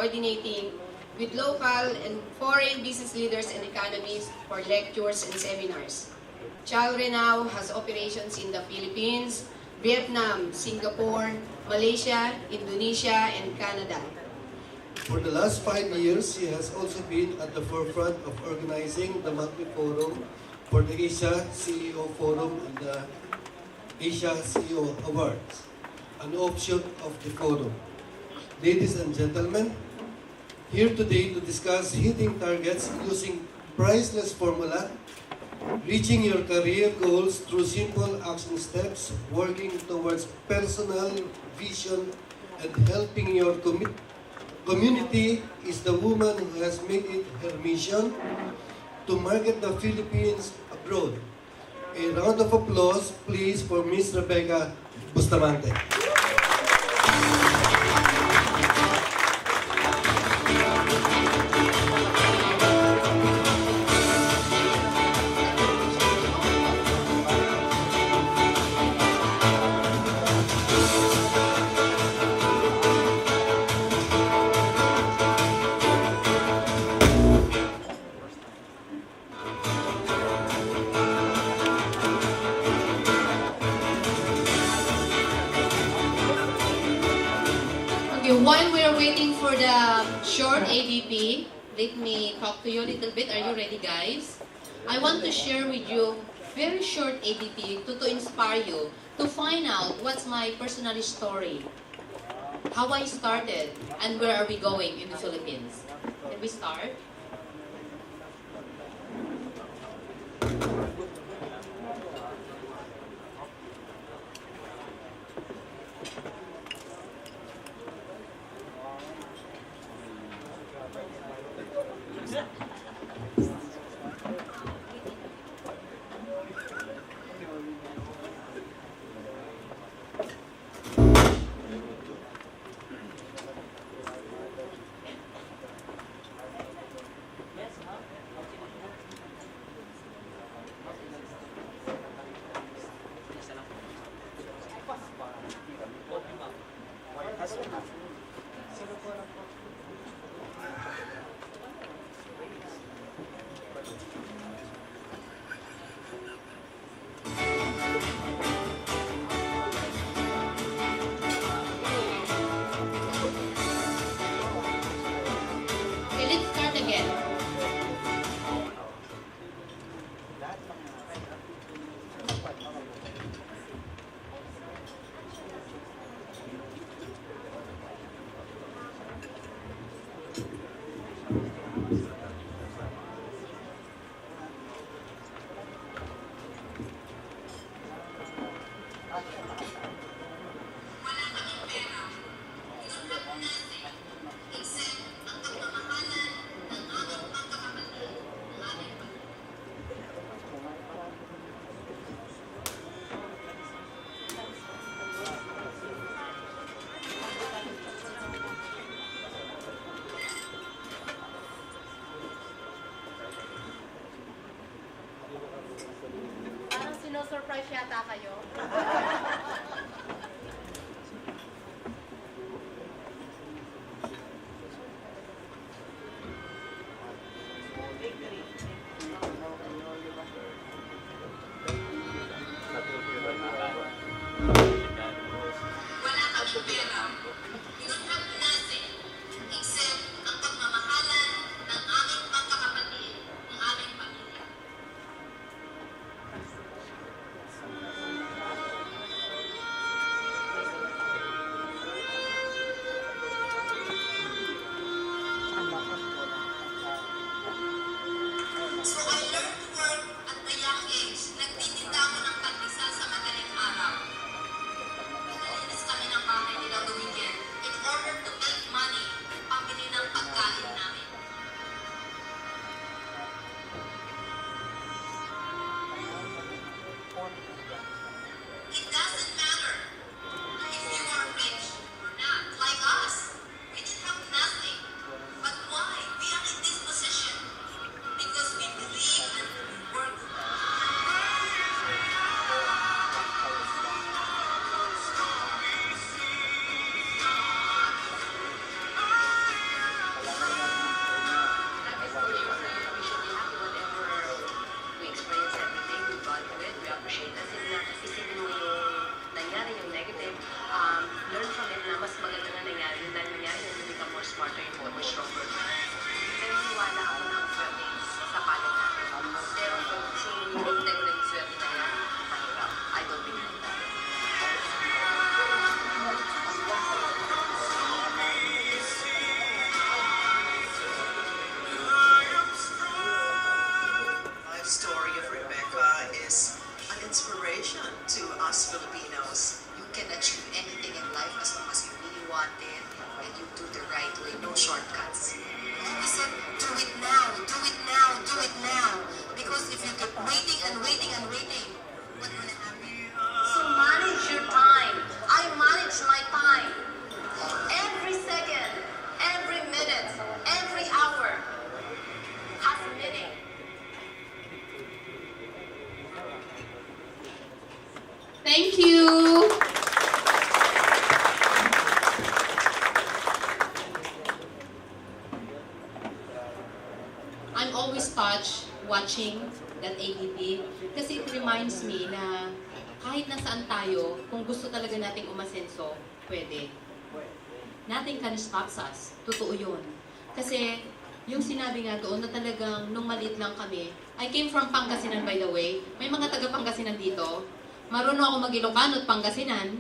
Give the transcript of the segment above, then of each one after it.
coordinating with local and foreign business leaders and economists for lectures and seminars. Chalre now has operations in the Philippines, Vietnam, Singapore, Malaysia, Indonesia, and Canada. For the last 5 years, he has also been at the forefront of organizing the monthly forum for the Asia CEO Forum and the Asia CEO Awards, an offshoot of the forum. Ladies and gentlemen, here today to discuss hitting targets using priceless formula, reaching your career goals through simple action steps, working towards personal vision, and helping your community is the woman who has made it her mission to market the Philippines abroad. A round of applause, please, for Miss Rebecca Bustamante. While we are waiting for the short ABP, let me talk to you a little bit. Are you ready, guys? I want to share with you very short ABP to inspire you to find out what's my personal story, how I started, and where are we going in the Philippines. Can we start? Surprise yata kayo. stronger. Naniniwala ako ng swerte sa palad natin. Pero kung sinunod ko yung swerte na yan, mahirap. I don't believe in that. Life story of Rebecca is an inspiration to us Filipinos. You can achieve anything in life as long as you really want it and you do the right way, no shortcuts. We said, do it now, do it now, do it now. Because if you keep waiting and waiting and waiting, what will happen? So manage your time. I manage my time. Every second, every minute, every hour has meaning. Thank you! I'm always touched watching that ABP kasi it reminds me na kahit nasaan tayo, kung gusto talaga nating umasenso, pwede. Nothing can stop us. Totoo yun. Kasi yung sinabi nga doon na talagang nung maliit lang kami, I came from Pangasinan by the way. May mga taga Pangasinan dito. Marunong ako mag-Ilocano at Pangasinan.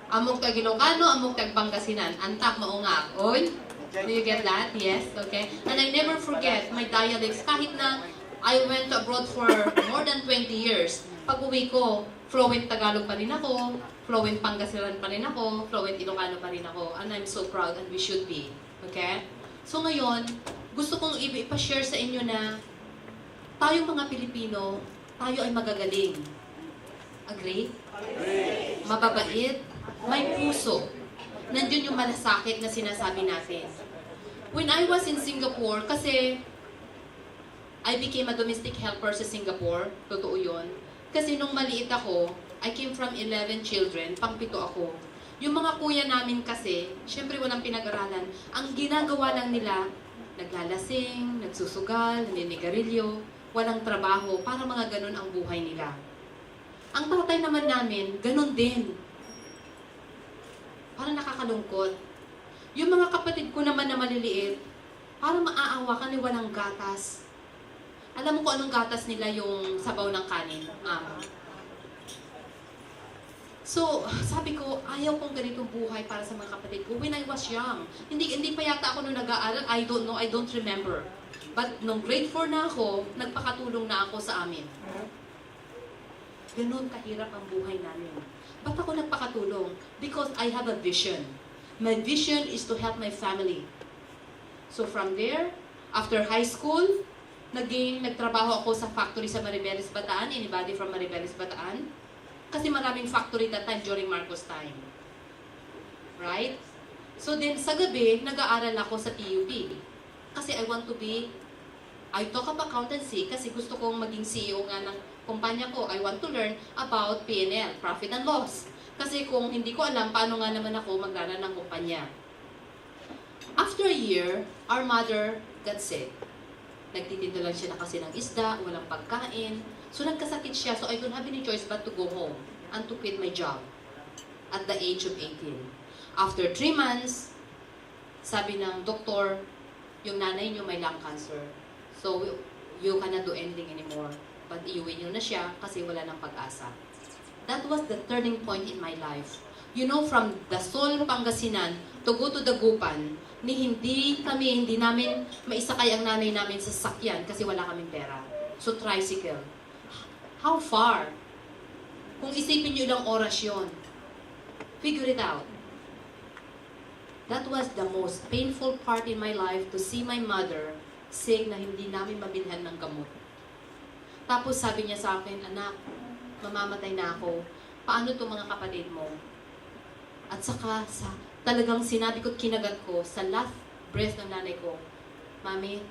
Amok tag Ilocano, amok tag Pangasinan. Antak maungak. Oy? Do you get that? Yes? Okay. And I never forget my dialects. Kahit na I went abroad for more than 20 years, pag uwi ko, fluent Tagalog pa rin ako, fluent Pangasinan pa rin ako, fluent Ilocano pa rin ako. And I'm so proud and we should be. Okay? So ngayon, gusto kong ipashare sa inyo na tayong mga Pilipino, tayo ay magagaling. Agree? Mababait, may puso. Nandun yung malasakit na sinasabi natin. When I was in Singapore, kasi I became a domestic helper sa Singapore, totoo yun. Kasi nung maliit ako, I came from 11 children, pang-pito ako. Yung mga kuya namin kasi, syempre walang pinag-aralan, ang ginagawa lang nila, naglalasing, nagsusugal, naninigarilyo, walang trabaho, para mga ganun ang buhay nila. Ang tatay naman namin, ganun din. Parang nakakalungkot. Yung mga kapatid ko naman na maliliit, parang maaawa ka ni walang gatas. Alam mo kung anong gatas nila yung sabaw ng kanin? So, sabi ko, ayaw kong ganitong buhay para sa mga kapatid ko when I was young. Hindi pa yata ako nung nag-aaral, I don't know, I don't remember. But nung grade 4 na ako, nagpakatulong na ako sa amin. Ganun kahirap ang buhay namin. Ba't ako nagpakatulong? Because I have a vision. My vision is to help my family. So from there, after high school, nagtrabaho ako sa factory sa Maribeles, Bataan. Anybody from Maribeles, Bataan? Kasi maraming factory that time during Marcos time. Right? So then, sa gabi, nag-aaral ako sa TUP. Kasi I talk about accountancy kasi gusto kong maging CEO nga ng kumpanya ko. I want to learn about P&L, profit and loss. Kasi kung hindi ko alam, paano nga naman ako mag-run ng kumpanya. After a year, our mother got sick. Nagtitinda lang siya na kasi ng isda, walang pagkain. So nagkasakit siya, so I don't have any choice but to go home and to quit my job at the age of 18. After 3 months, sabi ng doktor, yung nanay niyo may lung cancer. So you cannot do anything anymore. But iuwi niyo na siya kasi wala ng pag-asa. That was the turning point in my life. You know, from the Sol, Pangasinan, to go to Dagupan, hindi namin maisakay ang nanay namin sa sakyan kasi wala kaming pera. So, tricycle. How far? Kung isipin nyo ilang oras yun, figure it out. That was the most painful part in my life to see my mother sick na hindi namin mabilhan ng gamot. Tapos sabi niya sa akin, anak, mamamatay na ako. Paano to mga kapatid mo? At saka, talagang sinabi ko at kinagat ko sa last breath ng nanay ko, Mami,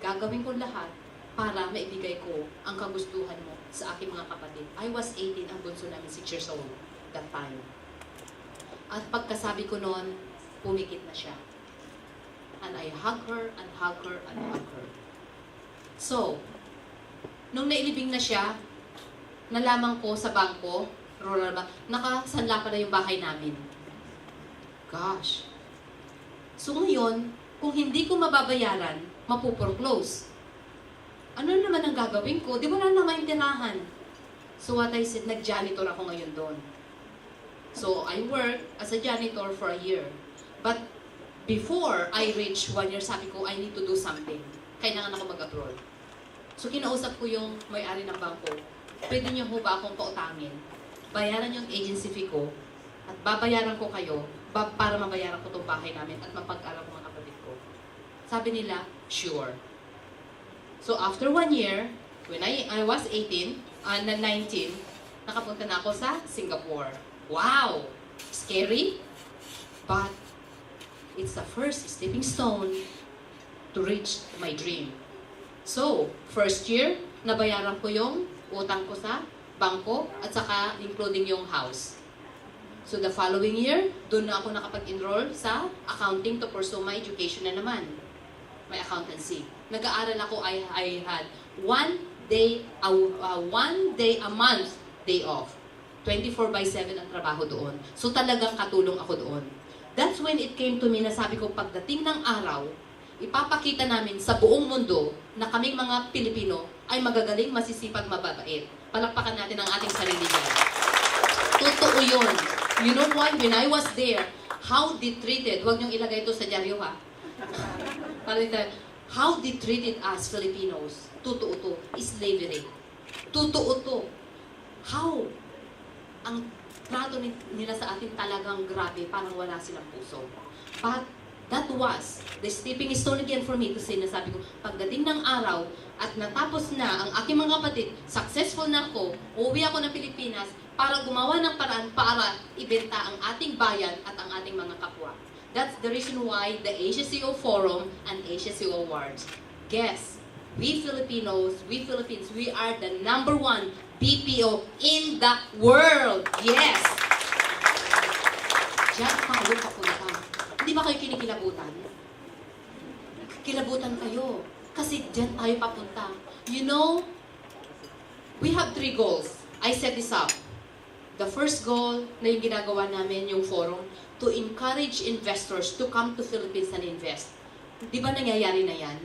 gagawin ko lahat para maibigay ko ang kagustuhan mo sa aking mga kapatid. I was 18, ang bunso namin 6 years old that time. At pagkasabi ko noon, pumikit na siya. And I hug her, and hug her, and hug her. So, nung nailibing na siya, nalaman ko sa bangko, rural ba, nakasanla pa na yung bahay namin. Gosh. So ngayon, Kung hindi ko mababayaran, mapuporclose. Ano naman ang gagawin ko? Di wala naman tirahan. So what I said, nag-janitor ako ngayon doon. So I worked as a janitor for a year. But before I reach 1 year, sabi ko, I need to do something. Kailangan ako mag-abroad. So kinausap ko yung may-ari ng bangko. Pwede niyo ho ba akong pautangin? Bayaran yung agency fee ko at babayaran ko kayo para mabayaran ko itong bahay namin at mapag-aral ko mga kapatid ko. Sabi nila, sure. So after 1 year, when I was 19, nakapunta na ako sa Singapore. Wow! Scary, but it's the first stepping stone to reach my dream. So, first year, nabayaran ko yung utang ko sa bangko at saka including yung house. So, the following year, doon na ako nakapag-enroll sa accounting to pursue my education na naman. My accountancy. Nag-aaral ako, I had 1 day a month day off. 24/7 ang trabaho doon. So talagang katulong ako doon. That's when it came to me na sabi ko, pagdating ng araw, ipapakita namin sa buong mundo na kaming mga Pilipino ay magagaling, masisipag, mababait. Palakpakan natin ang ating sarili niya. Totoo yun. You know why? When I was there, how they treated, huwag niyong ilagay ito sa dyaryo ha. How they treated us Filipinos. Totoo to. Slavery. Totoo to. How? Ang trato nila sa atin talagang grabe, parang wala silang puso. But that was the stepping stone again for me to say na sabi ko, pagdating ng araw at natapos na ang aking mga kapatid, successful na ako, uuwi ako ng Pilipinas para gumawa ng paraan para ibenta ang ating bayan at ang ating mga kapwa. That's the reason why the Asia CEO Forum and Asia CEO Awards. Guess, we Filipinos, we Philippines, we are the #1 BPO in the world. Yes! Diyan tayo papunta. Hindi ba kayo kinikilabutan? Kilabutan kayo. Kasi diyan tayo papunta. You know, we have 3 goals. I set this up. The first goal na yung ginagawa namin, yung forum, to encourage investors to come to Philippines and invest. Di ba nangyayari na yan?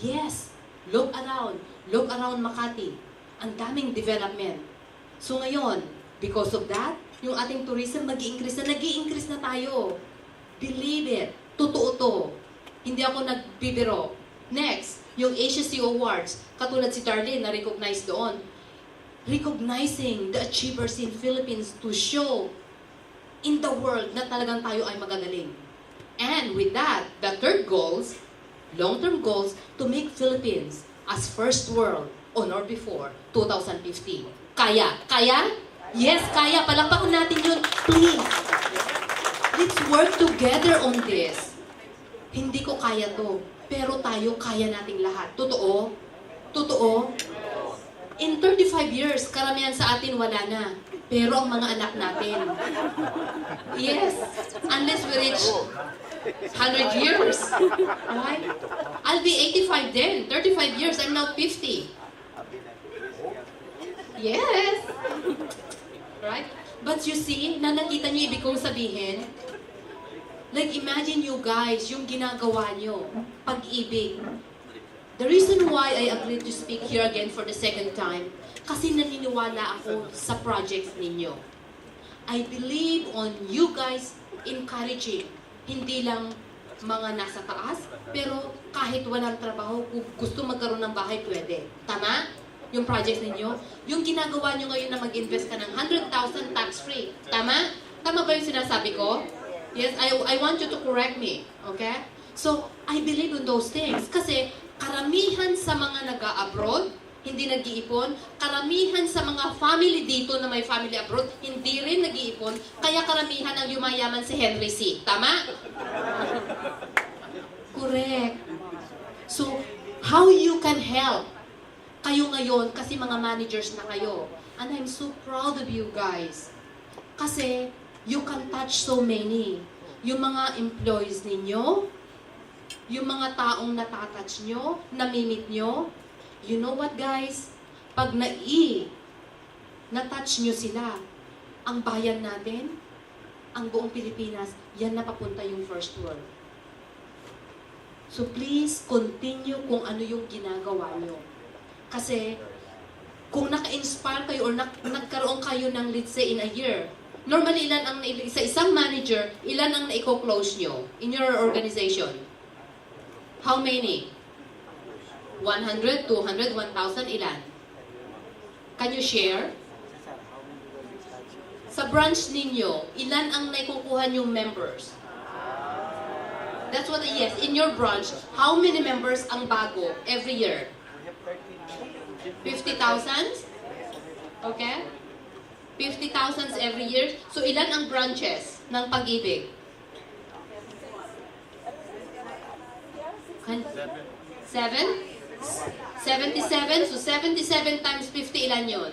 Yes! Look around. Look around Makati. Ang daming development. So ngayon, because of that, yung ating tourism mag-i-increase na tayo. Believe it. Totoo to. Hindi ako nagbibiro. Next, yung Asia CEO Awards, katulad si Darlene na recognize doon. Recognizing the achievers in Philippines to show in the world na talagang tayo ay magagaling. And with that, the third goals, long-term goals, to make Philippines as first world on or before 2050. Kaya? Kaya? Yes, kaya. Palakpakan natin yun. Please. Let's work together on this. Hindi ko kaya to. Pero tayo kaya nating lahat. Totoo? Totoo? In 35 years, karamihan sa atin wala na. Pero ang mga anak natin. Yes. Unless we reach 100 years. Right? I'll be 85 then. 35 years. I'm now 50. Yes. Right? But you see, na nakita niyo ibig kong sabihin? Like, imagine you guys, yung ginagawa niyo. Pag-ibig. The reason why I agreed to speak here again for the second time, kasi naniniwala ako sa projects ninyo. I believe on you guys encouraging, hindi lang mga nasa taas, pero kahit walang trabaho, kung gusto magkaroon ng bahay, pwede. Tama? Yung projects ninyo, yung ginagawa nyo ngayon na mag-invest ka ng 100,000 tax-free. Tama? Tama ba yung sinasabi ko? Yes, I want you to correct me. Okay? So, I believe in those things. Kasi, karamihan sa mga nag-abroad, hindi nag-iipon. Karamihan sa mga family dito na may family abroad, hindi rin nag-iipon. Kaya karamihan ang yumayaman si Henry C. Tama? Correct. So, how you can help? Kayo ngayon, kasi mga managers na kayo. And I'm so proud of you guys. Kasi, you can touch so many. Yung mga employees ninyo, yung mga taong natatouch nyo, namimit nyo, you know what guys? Pag na-touch nyo sila, ang bayan natin, ang buong Pilipinas, yan na papunta yung first world. So please continue kung ano yung ginagawa nyo. Kasi kung naka-inspire kayo or nagkaroon kayo ng, let's say, in a year, normally ilan ang sa isang manager, ilan ang naiko-close nyo in your organization? How many? 100, 200, 1,000, ilan? Can you share? Sa branch ninyo, ilan ang naikukuha yung members? That's what, yes, in your branch, how many members ang bago every year? 50,000? Okay? 50,000 every year. So, ilan ang branches ng Pag-IBIG? 7? 77? So, 77 times 50, ilan yun?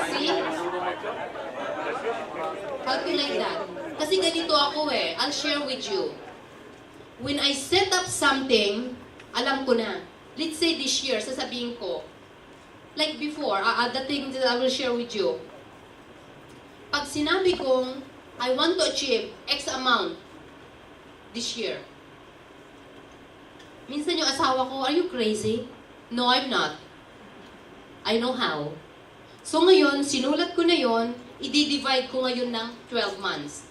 See? Calculate that. Kasi ganito ako eh. I'll share with you. When I set up something, alam ko na. Let's say this year, sasabihin ko, like before, the thing that I will share with you. Pag sinabi kong, I want to achieve X amount this year. Minsan yung asawa ko, are you crazy? No, I'm not. I know how. So ngayon, sinulat ko na yon, i-divide ko ngayon ng 12 months.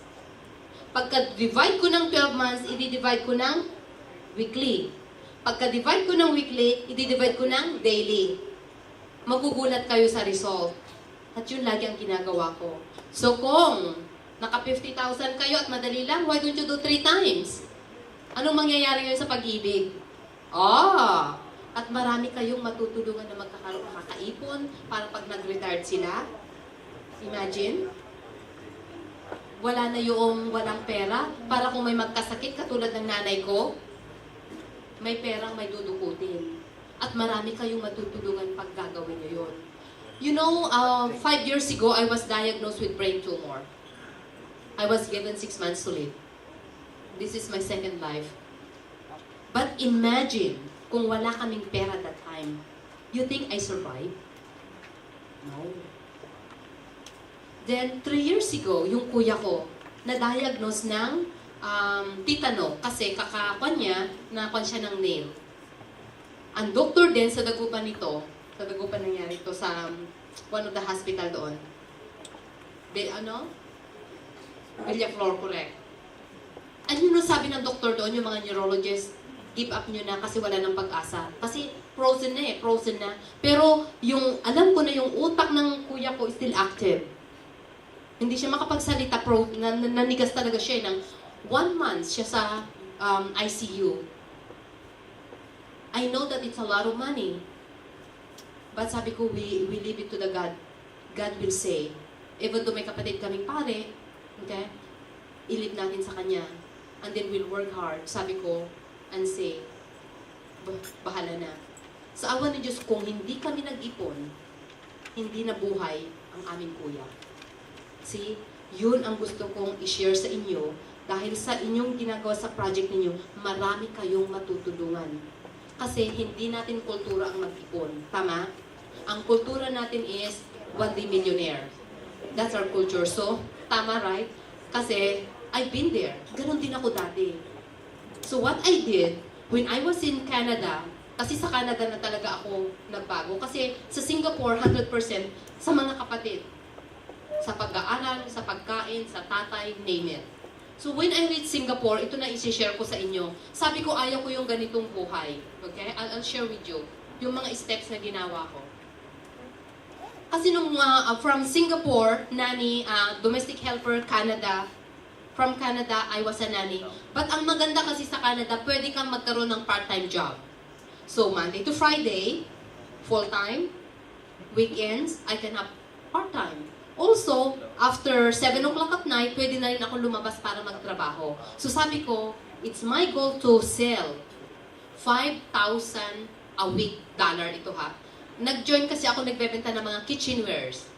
Pagka-divide ko ng 12 months, i-divide ko ng weekly. Pagka-divide ko ng weekly, i-divide ko ng daily. Magugulat kayo sa result. At yun lagi ang ginagawa ko. So kung naka 50,000 kayo at madali lang, why don't you do 3 times? Anong mangyayari ngayon sa pag-ibig? At marami kayong matutulungan na makakaipon para pag nag-retired sila. Imagine, wala na yung walang pera para kung may magkasakit katulad ng nanay ko, may perang may dudukutin. At marami kayong matutulungan pag gagawin nyo yun. You know, 5 years ago, I was diagnosed with brain tumor. I was given 6 months to live. This is my second life. But imagine, kung wala kaming pera that time, you think I survived? No. Then, 3 years ago, yung kuya ko, na-diagnose ng titano kasi kakakwan niya, nakakwan siya ng nail. Ang doktor din sa dagupan nito, sa dagupan nangyari ito sa one of the hospital doon. Villaflor, correct. Ano yung sabi ng doktor doon, yung mga neurologist, give up nyo na kasi wala ng pag-asa. Kasi frozen na. Pero yung, alam ko na yung utak ng kuya ko is still active. Hindi siya makapagsalita, nanigas talaga siya ng 1 month siya sa ICU. I know that it's a lot of money. But sabi ko, we leave it to the God. God will say, even though may kapatid kaming pare, okay, ilip natin sa Kanya. And then we'll work hard. Sabi ko, and say, bahala na. Sa awa ng Diyos, kung hindi kami nag-ipon, hindi nabuhay ang aming kuya. See, yun ang gusto kong i-share sa inyo dahil sa inyong ginagawa sa project ninyo, marami kayong matutulungan. Kasi hindi natin kultura ang mag-ipon. Tama? Ang kultura natin is one day millionaire. That's our culture. So, tama, right? Kasi, I've been there. Ganon din ako dati. So, what I did, when I was in Canada, kasi sa Canada na talaga ako nagbago. Kasi sa Singapore, 100% sa mga kapatid. Sa pag-aaral, sa pagkain, sa tatay, name it. So, when I reached Singapore, ito na isi-share ko sa inyo. Sabi ko, ayaw ko yung ganitong buhay. Okay? I'll share with you yung mga steps na ginawa ko. Kasi nung from Singapore, nanny, domestic helper, Canada. From Canada, I was a nanny. But ang maganda kasi sa Canada, pwede kang magkaroon ng part-time job. So, Monday to Friday, full-time. Weekends, I can have part-time. Also, after 7 o'clock at night, pwede na rin ako lumabas para magtrabaho. So sabi ko, it's my goal to sell 5,000 a week dollar ito ha. Nag-join kasi ako nagbebenta ng mga kitchenwares.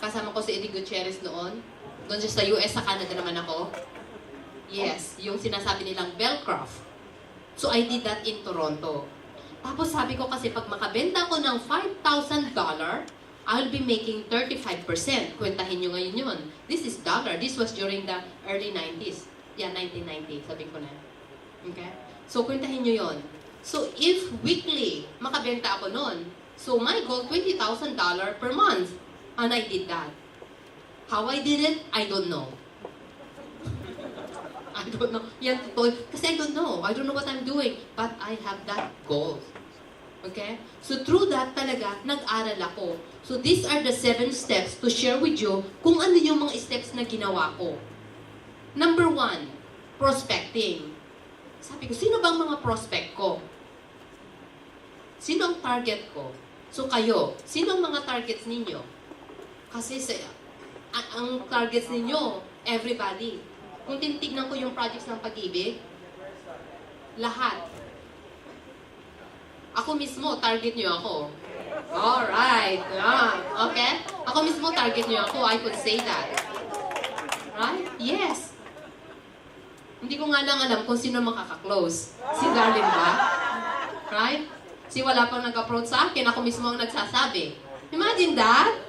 Kasama ko si Eddie Gutierrez noon. Doon siya sa US, sa Canada naman ako. Yes, yung sinasabi nilang Bellcraft. So I did that in Toronto. Tapos sabi ko kasi pag makabenta ko ng $5,000, I'll be making 35%. Kwentahin nyo ngayon yun. This is dollar. This was during the early 90s. Yeah, 1990, sabi ko na. Okay? So, kwentahin nyo yun. So, if weekly, makabenta ako nun, so my goal, $20,000 per month. And I did that. How I did it, I don't know. I don't know. Yan, totoo. Kasi I don't know. I don't know what I'm doing. But I have that goal. Okay? So through that talaga, nag-aral ako. So these are the 7 steps to share with you kung ano yung mga steps na ginawa ko. Number 1, prospecting. Sabi ko, sino bang mga prospect ko? Sino ang target ko? So kayo, sino ang mga targets ninyo? Kasi ang targets ninyo, everybody. Kung tinitignan ko yung projects ng Pag-IBIG, lahat. Ako mismo, target nyo ako. Alright. Okay? Ako mismo, target nyo ako. I could say that. Right? Yes. Hindi ko nga lang alam kung sino makaka-close. Si Darlene ba? Right? Si wala pang nag-approach sa akin, ako mismo ang nagsasabi. Imagine that?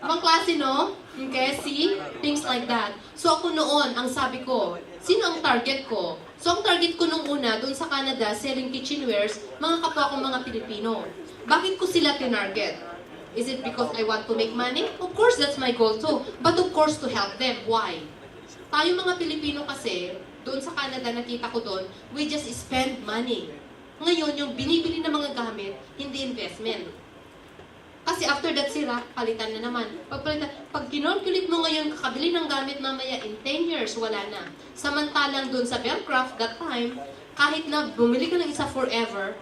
Ibang klase, no? Okay, see? Things like that. So ako noon, ang sabi ko, sino ang target ko? So ang target ko nung una, doon sa Canada, selling kitchenwares, mga kapwa kong mga Pilipino. Bakit ko sila tinarget? Is it because I want to make money? Of course, that's my goal too. But of course, to help them. Why? Tayo mga Pilipino kasi, doon sa Canada, nakita ko doon, we just spend money. Ngayon, yung binibili ng mga gamit, hindi investment. Kasi after that sira, palitan na naman. Pag kinalculate mo ngayon, kakabili ng gamit mamaya in 10 years, wala na. Samantalang dun sa Bellcraft, that time, kahit na bumili ka ng isa forever,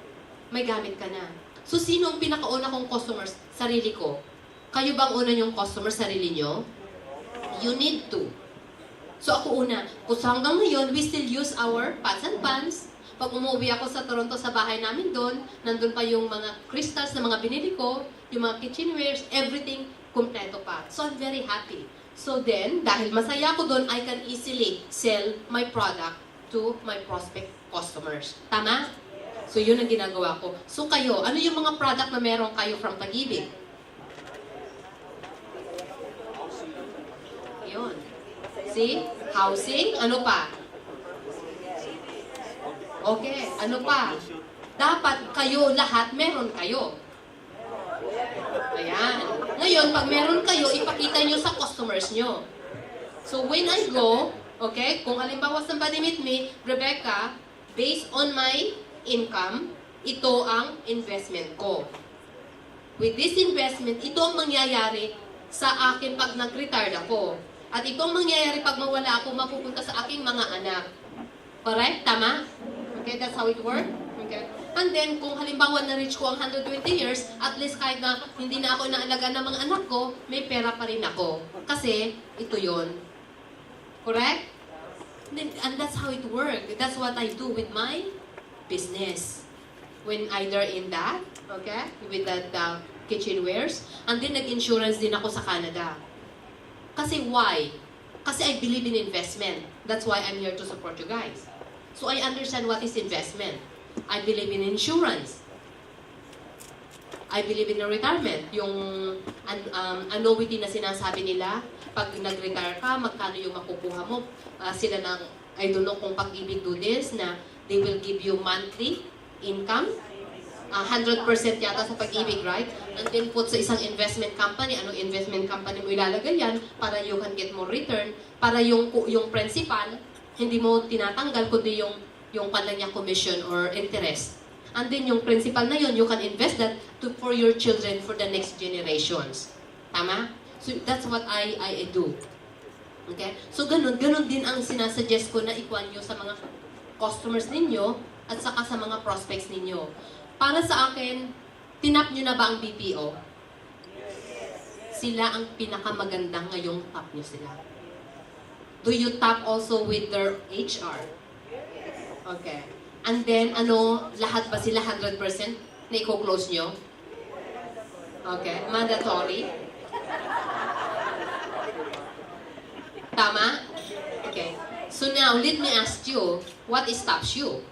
may gamit ka na. So, sino ang pinakauna kong customers? Sarili ko. Kayo bang una yung customer, sarili nyo? You need to. So, ako una. Kung hanggang ngayon, we still use our pots and pans. Pag umuwi ako sa Toronto sa bahay namin doon, nandun pa yung mga crystals na mga binili ko, yung mga kitchenwares, everything, kumpleto pa. So, I'm very happy. So then, dahil masaya ko doon, I can easily sell my product to my prospect customers. Tama? So, yun ang ginagawa ko. So, kayo, ano yung mga product na meron kayo from Pag-IBIG? Yun. See? Housing. Ano pa? Okay. Ano pa? Dapat kayo lahat meron kayo. Ayan. Ngayon, pag meron kayo, ipakita nyo sa customers nyo. So, when I go, okay, kung halimbawa somebody meet me, Rebecca, based on my income, ito ang investment ko. With this investment, ito ang mangyayari sa akin pag nag-retire ako. At ito ang mangyayari pag mawala ako, mapupunta sa aking mga anak. Correct? Tama? Okay, that's how it works? Okay. And then, kung halimbawa na-reach ko ang 120 years, at least kahit na hindi na ako inaalaga ng mga anak ko, may pera pa rin ako. Kasi, ito yon. Correct? And that's how it works. That's what I do with my business. When either in that, okay, with that kitchenwares, and then nag-insurance din ako sa Canada. Kasi why? Kasi I believe in investment. That's why I'm here to support you guys. So I understand what is investment. I believe in insurance. I believe in retirement. Yung annuity na sinasabi nila, pag nag-retire ka, magkano yung makukuha mo. Sila ng, I don't know kung Pag-IBIG do this, na they will give you monthly income. 100% yata sa Pag-IBIG, right? And then put sa isang investment company. Anong investment company mo ilalagay yan para you can get more return, para yung principal, hindi mo tinatanggal, kundi yung kanya commission or interest. And then yung principal na yun, you can invest that for your children for the next generations. Tama? So that's what I do. Okay? So ganun din ang sinasuggest ko na ikuan nyo sa mga customers ninyo at saka sa mga prospects ninyo. Para sa akin, tinap nyo na ba ang BPO? Sila ang pinakamaganda ngayong tap nyo sila. Do you tap also with their HR? Okay. And then, lahat ba sila 100% na i-close nyo? Okay. Mandatory? Tama? Okay. So now, let me ask you, what stops you?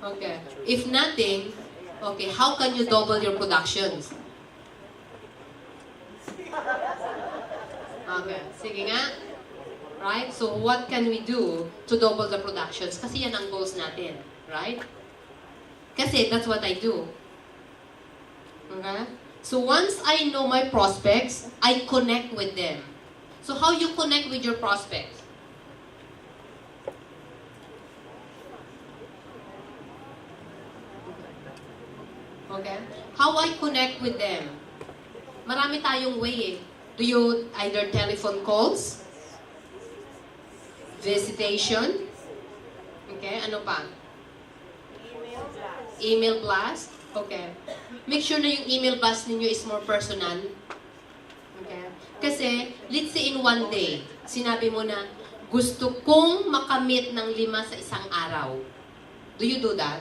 Okay. If nothing, okay, how can you double your productions? Okay, sige nga. Right? So, what can we do to double the productions? Kasi yan ang goals natin. Right? Kasi that's what I do. Okay? So, once I know my prospects, I connect with them. So, how you connect with your prospects? Okay? How I connect with them? Marami tayong way eh. Do you either telephone calls? Visitation? Okay, ano pa? Email blast? Okay. Make sure na yung email blast ninyo is more personal. Okay? Kasi, let's say in one day, sinabi mo na, gusto kong makamit ng 5 sa isang araw. Do you do that?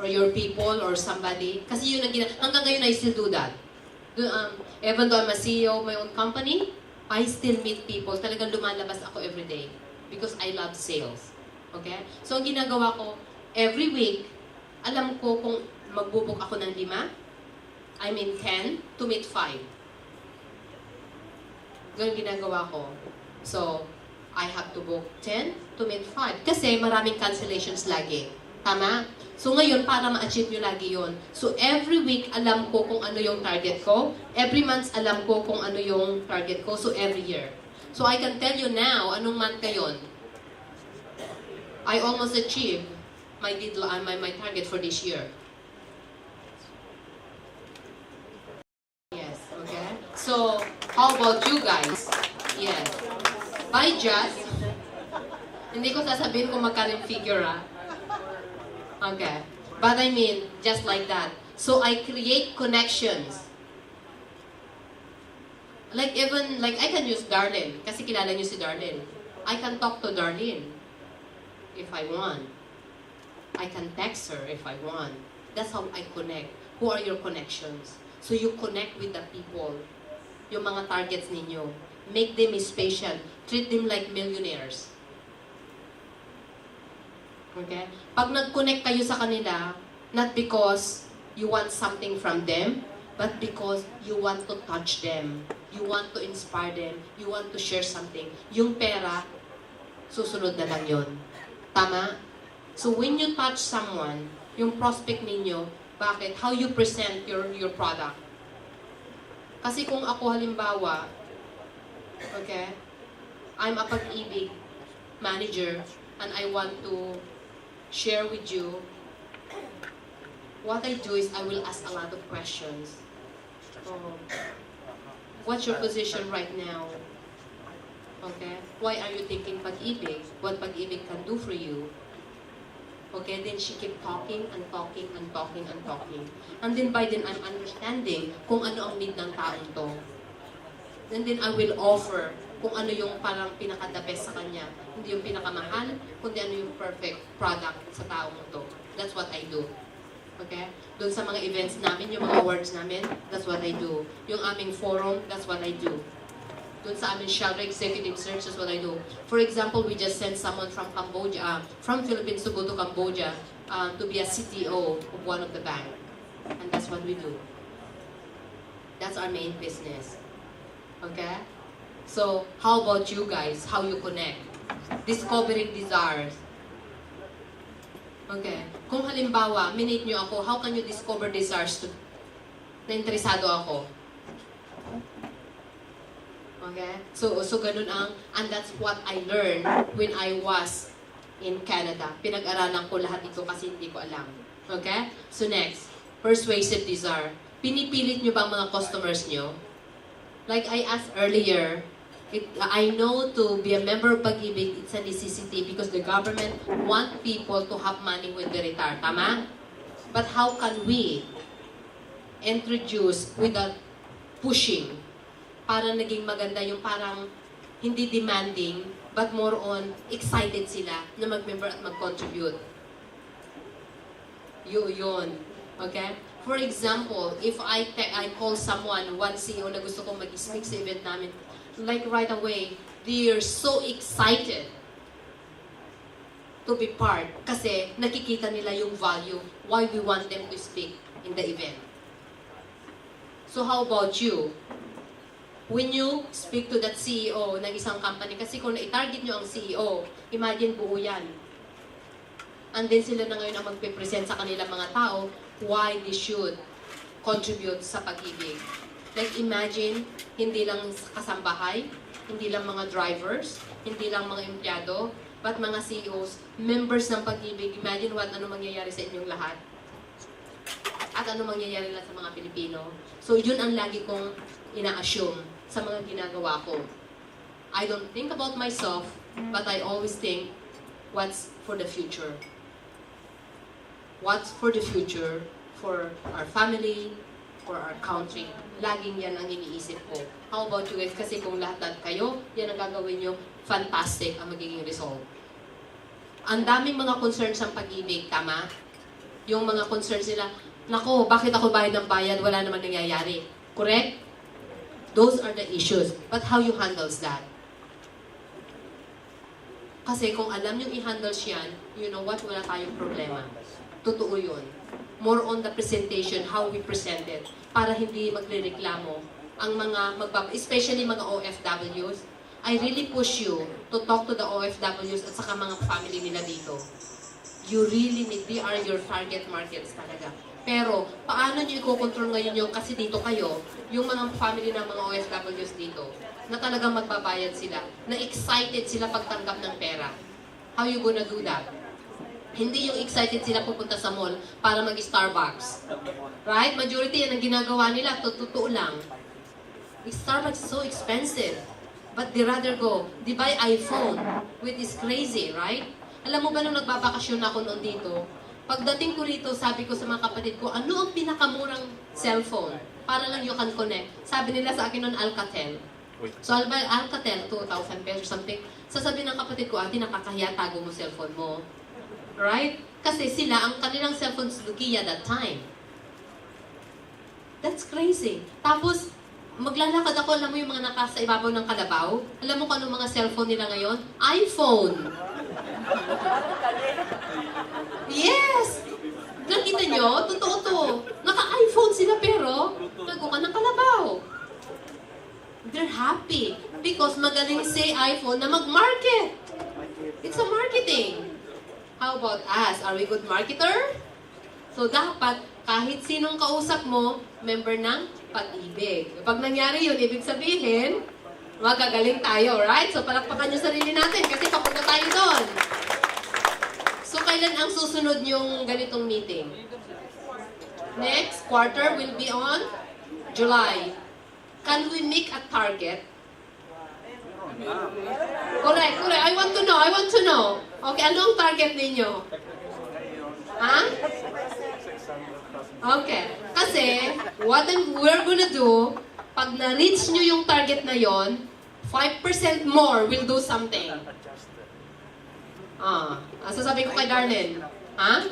Or your people or somebody? Kasi yun ang hanggang ngayon I still do that. Even though I'm a CEO of my own company, I still meet people. Talagang lumalabas ako every day. Because I love sales. Okay? So, ang ginagawa ko, every week, alam ko kung magbubuk ako ng 5, I mean 10 to meet 5. Ganun ginagawa ko. So, I have to book 10 to meet 5. Kasi maraming cancellations lagi. Tama? So ngayon, para ma-achieve nyo lagi yon. So every week, alam ko kung ano yung target ko. Every month, alam ko kung ano yung target ko. So every year. So I can tell you now, anong month ngayon? I almost achieved my deadline, my target for this year. Yes, okay? So, how about you guys? Yes. By just, hindi ko sasabihin kung magkano yung figure, ah. Okay. But I mean, just like that. So I create connections. Like even, like I can use Darlene. Kasi kilala niyo si Darlene. I can talk to Darlene if I want. I can text her if I want. That's how I connect. Who are your connections? So you connect with the people. Yung mga targets ninyo. Make them special. Treat them like millionaires. Okay? Pag nag-connect kayo sa kanila, not because you want something from them, but because you want to touch them. You want to inspire them. You want to share something. Yung pera, susunod na lang yun. Tama? So when you touch someone, yung prospect ninyo, bakit? How you present your product. Kasi kung ako halimbawa, okay, I'm a Pag-IBIG manager, and I want to share with you, what I do is I will ask a lot of questions. What's your position right now? Okay? Why are you thinking Pag-IBIG? What Pag-IBIG can do for you? Okay? Then she keep talking and talking and talking and talking. And then by then I'm understanding kung ano ang need ng taong to. And then I will offer kung ano yung parang pinaka-the best sa kanya. Hindi yung pinakamahal, kundi ano yung perfect product sa taong to. That's what I do. Okay? Doon sa mga events namin, yung mga awards namin, that's what I do. Yung aming forum, that's what I do. Doon sa aming Shelter Executive Search, that's what I do. For example, we just sent someone from Cambodia, from Philippines to go to Cambodia to be a CTO of one of the bank. And that's what we do. That's our main business. Okay? So, how about you guys? How you connect? Discovering desires. Okay. Kung halimbawa, minute nyo ako, how can you discover desires na interesado ako? Okay? So ganun and that's what I learned when I was in Canada. Pinag-aralan ko lahat ito kasi hindi ko alam. Okay? So next, persuasive desire. Pinipilit nyo ba ang mga customers nyo? Like I asked earlier, I know to be a member of Pag-IBIG, it's a necessity because the government want people to have money when they retire. Tama? But how can we introduce without pushing para naging maganda yung parang hindi demanding but more on excited sila na mag-member at mag-contribute. Yun. Okay? For example, if I call someone, one CEO na gusto kong mag-speak sa event namin, like right away, they're so excited. to be part kasi nakikita nila yung value why we want them to speak in the event. So how about you? When you speak to that CEO ng isang company, kasi kung na-target nyo ang CEO, imagine buo yan. And then sila na ngayon ang magpe-present sa kanilang mga tao why they should contribute sa pag-ibig. Like imagine, hindi lang kasambahay, hindi lang mga drivers, hindi lang mga empleyado, but mga CEOs, members ng pag-ibig. Imagine ano mangyayari sa inyong lahat. At ano mangyayari lang sa mga Pilipino. So yun ang lagi kong ina-assume sa mga ginagawa ko. I don't think about myself, but I always think what's for the future. What's for the future for our family, for our country. Laging yan ang iniisip ko. How about you guys? Kasi kung lahat kayo, yan ang gagawin nyo, fantastic ang magiging result. Ang daming mga concerns ang pag-ibig, tama? Yung mga concerns nila, nako, bakit ako bayad ng bayad? Wala naman nangyayari. Correct? Those are the issues. But how you handles that? Kasi kung alam nyo i-handles yan, you know what? Wala tayong problema. Totoo yun. More on the presentation, how we present it, para hindi magrereklamo ang mga especially mga OFWs. I really push you to talk to the OFWs at saka mga family nila dito. You really need, they are your target markets talaga. Pero, paano nyo i-control ngayon yung, kasi dito kayo, yung mga family ng mga OFWs dito, na talagang magbabayad sila, na excited sila pagtanggap ng pera. How you gonna do that? Hindi yung excited sila pupunta sa mall para mag-Starbucks. Right? Majority yan ang ginagawa nila. Totoo lang. Starbucks is so expensive. But they rather go, they buy iPhone, which is crazy, right? Alam mo ba nung nagbabakasyon ako noon dito, pagdating ko rito, sabi ko sa mga kapatid ko, ano ang pinakamurang cellphone? Para lang you can connect. Sabi nila sa akin noon, Alcatel. So, Alcatel, 2,000 pesos something. Sasabi ng kapatid ko, ate, nakakahiya, tago mo cellphone mo. Right? Kasi sila, ang kanilang cellphones Nokia that time. That's crazy. Tapos, maglalakad ako, alam mo yung mga nakasa ibabaw ng kalabaw? Alam mo kung anong mga cellphone nila ngayon? iPhone! Yes! Nakita nyo? Totoo to. Naka-iPhone sila pero naguka ng kalabaw. They're happy because magaling si iPhone na mag-market. It's a marketing. How about us? Are we good marketer? So dapat kahit sinong kausap mo, member ng Pag-ibig. Pag nangyari yun, ibig sabihin, magagaling tayo, right? So palakpakan yung sarili natin kasi papunta tayo doon. So kailan ang susunod yung ganitong meeting? Next quarter will be on July. Can we make a target? Correct. I want to know. Okay, ano ang target ninyo? Ha? Okay. Kasi, what we're gonna do, pag na-reach nyo yung target na yon, 5% more will do something. Sasabihin ko kay Darlene, ha?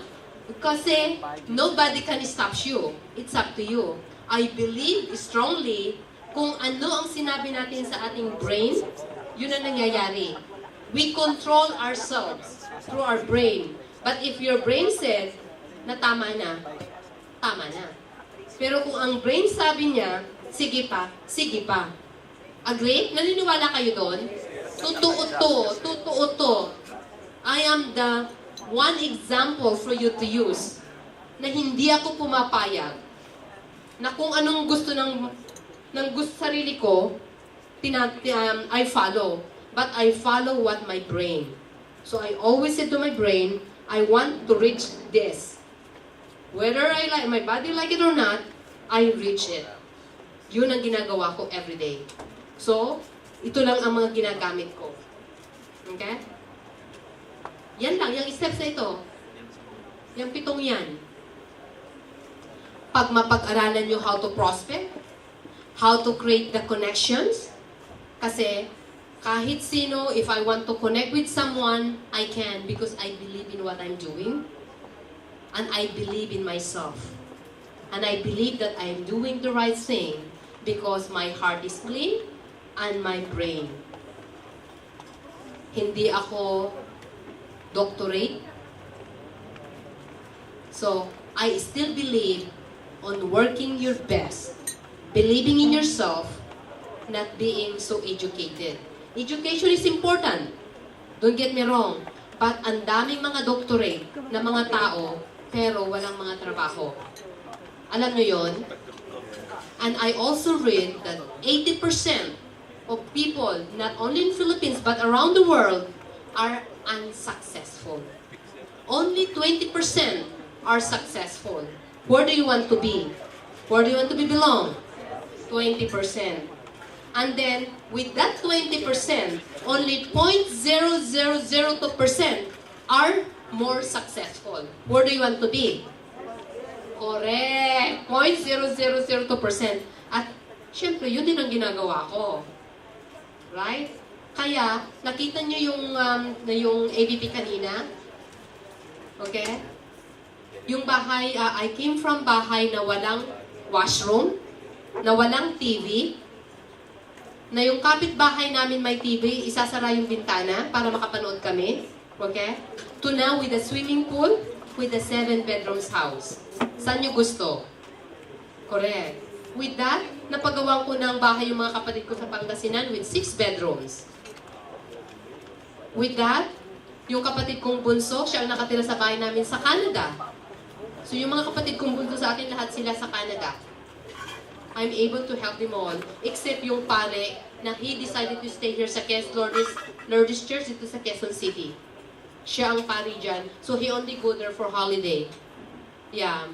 Kasi, nobody can stop you. It's up to you. I believe strongly, kung ano ang sinabi natin sa ating brain, yun ang nangyayari. We control ourselves through our brain. But if your brain said na tama na, tama na. Pero kung ang brain sabi niya, sige pa, sige pa. Agree? Naniniwala kayo doon? Totoo to. I am the one example for you to use na hindi ako pumapayag na kung anong gusto ng gusto sarili ko, I follow. But I follow what my brain. So I always say to my brain, I want to reach this. Whether I like my body like it or not, I reach it. Yun ang ginagawa ko every day. So, ito lang ang mga ginagamit ko. Okay? Yan lang, yung steps na ito. Yung 7 yan. Pag mapag-aralan nyo how to prospect, how to create the connections, kasi kahit sino, if I want to connect with someone, I can because I believe in what I'm doing. And I believe in myself. And I believe that I'm doing the right thing because my heart is clean and my brain. Hindi ako doctorate. So, I still believe on working your best, believing in yourself, not being so educated. Education is important. Don't get me wrong. But ang daming mga doctorate na mga tao, pero walang mga trabaho. Alam nyo yon? And I also read that 80% of people, not only in Philippines, but around the world, are unsuccessful. Only 20% are successful. Where do you want to be? Where do you want to be belong? 20%. And then, with that 20%, only 0.0002% are more successful. Where do you want to be? Correct! 0.0002%. At, syempre, yun din ang ginagawa ko. Right? Kaya, nakita nyo yung ABP kanina? Okay? Yung bahay, I came from bahay na walang washroom, na walang TV, na yung kapitbahay namin may TV, isasara yung bintana para makapanood kami. Okay? To now with a swimming pool, with a 7 bedrooms house. Saan nyo gusto? Correct. With that, napagawan ko ng bahay yung mga kapatid ko sa Pangasinan with 6 bedrooms. With that, yung kapatid kong bunso, siya ang nakatira sa bahay namin sa Canada. So yung mga kapatid kong bunso sa akin, lahat sila sa Canada. I'm able to help them all, except yung pare na he decided to stay here sa Lourdes Church dito sa Quezon City. Siya ang pare dyan. So he only go there for holiday. Yeah.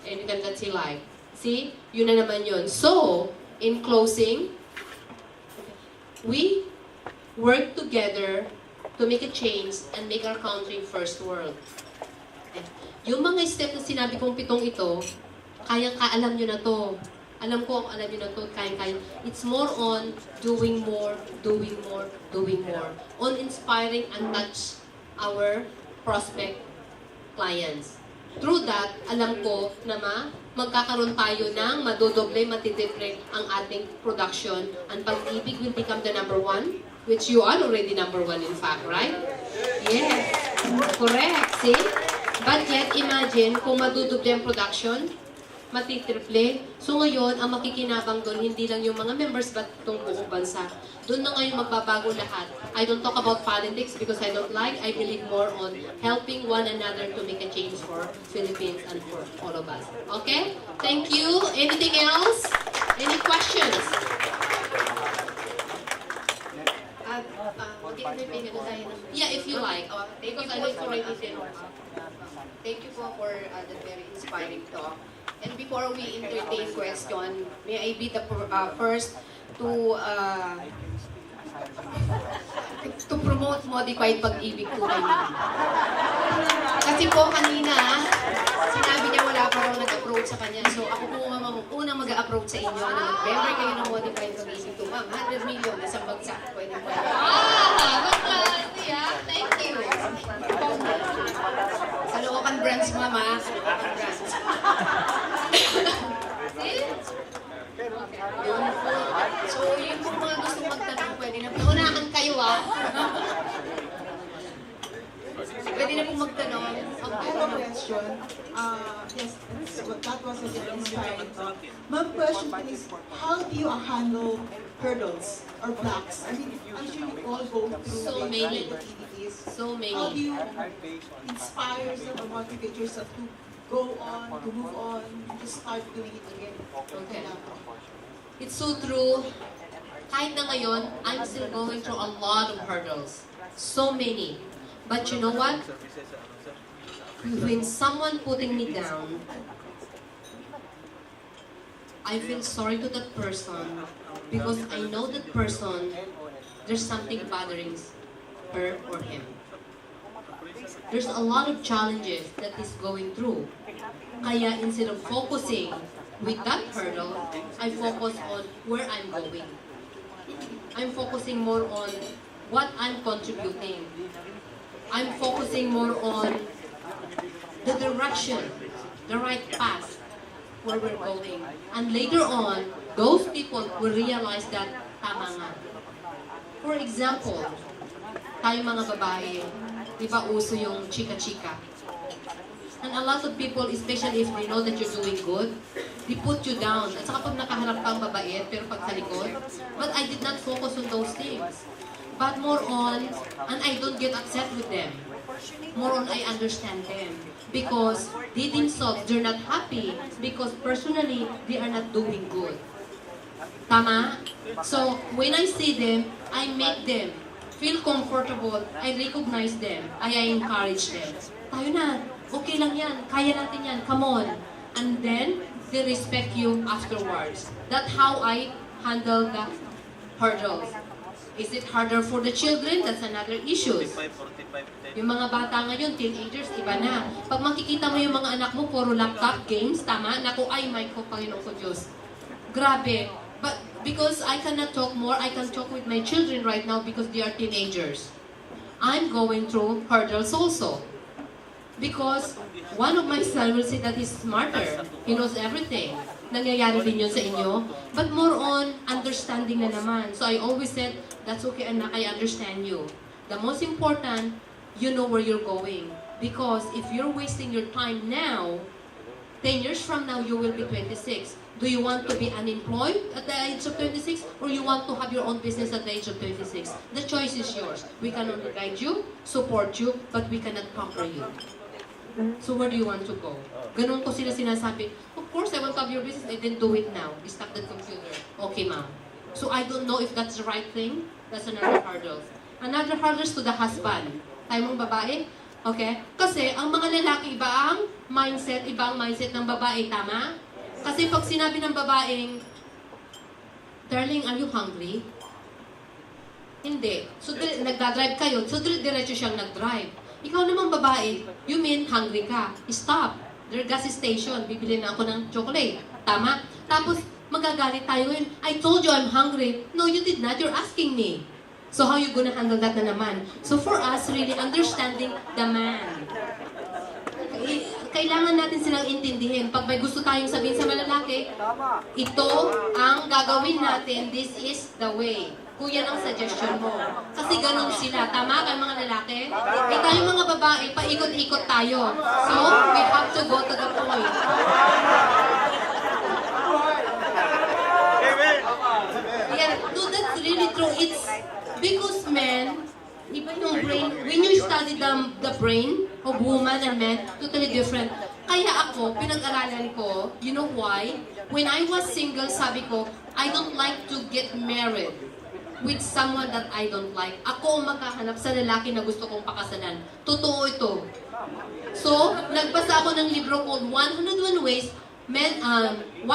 Anytime that he like. See? Yun na naman yun. So, in closing, we work together to make a change and make our country first world. Yung mga step na sinabi kong 7 ito, kayang-kaalam nyo na to. Alam ko kung alam nyo na to, kayang-kaya. It's more on doing more, doing more, doing more. On inspiring and touch our prospect clients. Through that, alam ko na magkakaroon tayo ng madodoble, matitriple ang ating production, and Pag-IBIG will become the number 1, which you are already number 1 in fact, right? Yes. Correct. See? But yet, imagine kung madodoble ang production, matitriple. So ngayon, ang makikinabang doon, hindi lang yung mga members, but itong buong bansa. Doon na ngayon magbabago lahat. I don't talk about politics because I don't like. I believe more on helping one another to make a change for Philippines and for all of us. Okay? Thank you. Anything else? Any questions? Yeah, if you like. Because I know it's already dinner. Thank you for the very inspiring talk. And before we entertain question, may I be the first to promote modified Pag-IBIG tunay na. Kasi po kanina, sinabi niya wala pa raw nag-approach sa kanya. So ako po unang mag-approach sa inyo na mag-member kayo ng modified Pag-IBIG to 100 million na sa bagsak. Pwede po. Thank you. Kalookan brands, mama. Kalookan brands. Yun po. So, yun po mga gusto magtanong, pwede na po. Unahan kayo Pwede na po magtanong. I have a question. Yes, that was a very inspiring talk. My question is, how do you handle hurdles or blocks? I mean, I'm sure you all go through So many. activities. So many. How do you inspire yourself or motivate yourself to go on, to move on, to start doing it again? Okay. It's so true. Kahit na ngayon, I'm still going through a lot of hurdles. So many. But you know what? When someone putting me down, I feel sorry to that person because I know that person, there's something bothering her or him. There's a lot of challenges that he's going through. Kaya instead of focusing with that hurdle, I focus on where I'm going. I'm focusing more on what I'm contributing. I'm focusing more on the direction, the right path where we're going. And later on, those people will realize that tama nga. For example, tayo mga babae, Di ba uso yung chika-chika? And a lot of people, especially if they know that you're doing good, they put you down. At saka pag nakaharap ka ang babait, pero pag sa likod. But I did not focus on those things. But more on, and I don't get upset with them. More on, I understand them. Because they themselves, they're not happy. Because personally, they are not doing good. Tama? So, when I see them, I make them feel comfortable. I recognize them. I encourage them. Tayo na. Okay lang yan. Kaya natin yan. Come on. And then, they respect you afterwards. That's how I handle the hurdles. Is it harder for the children? That's another issue. Yung mga bata ngayon, teenagers, iba na. Pag makikita mo yung mga anak mo, puro laptop games, tama? Naku, ay, my ko, Panginoon ko Diyos. Grabe. But because I cannot talk more, I can talk with my children right now because they are teenagers. I'm going through hurdles also. Because one of my sons will say that he's smarter. He knows everything. Nangyayari din yun sa inyo. But more on understanding na naman. So I always said, that's okay, anak, I understand you. The most important, you know where you're going. Because if you're wasting your time now, 10 years from now, you will be 26. Do you want to be unemployed at the age of 26? Or you want to have your own business at the age of 26? The choice is yours. We can only guide you, support you, but we cannot conquer you. So where do you want to go? Ganun ko sila sinasabi, of course, I want to have your business, I didn't do it now. Stop the computer. Okay, ma'am. So I don't know if that's the right thing. That's another hurdle. Another hurdle is to the husband. Tayo mong babae? Okay? Kasi ang mga lalaki, iba ang mindset ng babae, tama? Kasi pag sinabi ng babaeng, darling, are you hungry? Hindi. So, nagdadrive kayo. So, diretso siyang nagdrive. Ikaw naman babae, you mean hungry ka. Stop. There's gas station. Bibili na ako ng chocolate. Tama? Tapos, magagalit tayo ngayon. I told you I'm hungry. No, you did not. You're asking me. So, how you gonna handle that na naman? So, for us, really understanding the man. Kailangan natin silang intindihin. Pag may gusto tayong sabihin sa malalaki, ito ang gagawin natin. This is the way. Kung yan ang suggestion mo. Kasi ganun sila. Tama kayo mga lalaki? Eh tayo mga babae, paikot-ikot tayo. So, we have to go to the point. Yeah, no, that's really true. It's because men, iba yung brain, when you study the brain of woman and men, totally different. Kaya ako, pinag-aralan ko, you know why? When I was single, sabi ko, I don't like to get married with someone that I don't like. Ako ang magkahanap sa lalaki na gusto kong pakasalan. Totoo ito. So, nagbasa ako ng libro called 101 Ways 101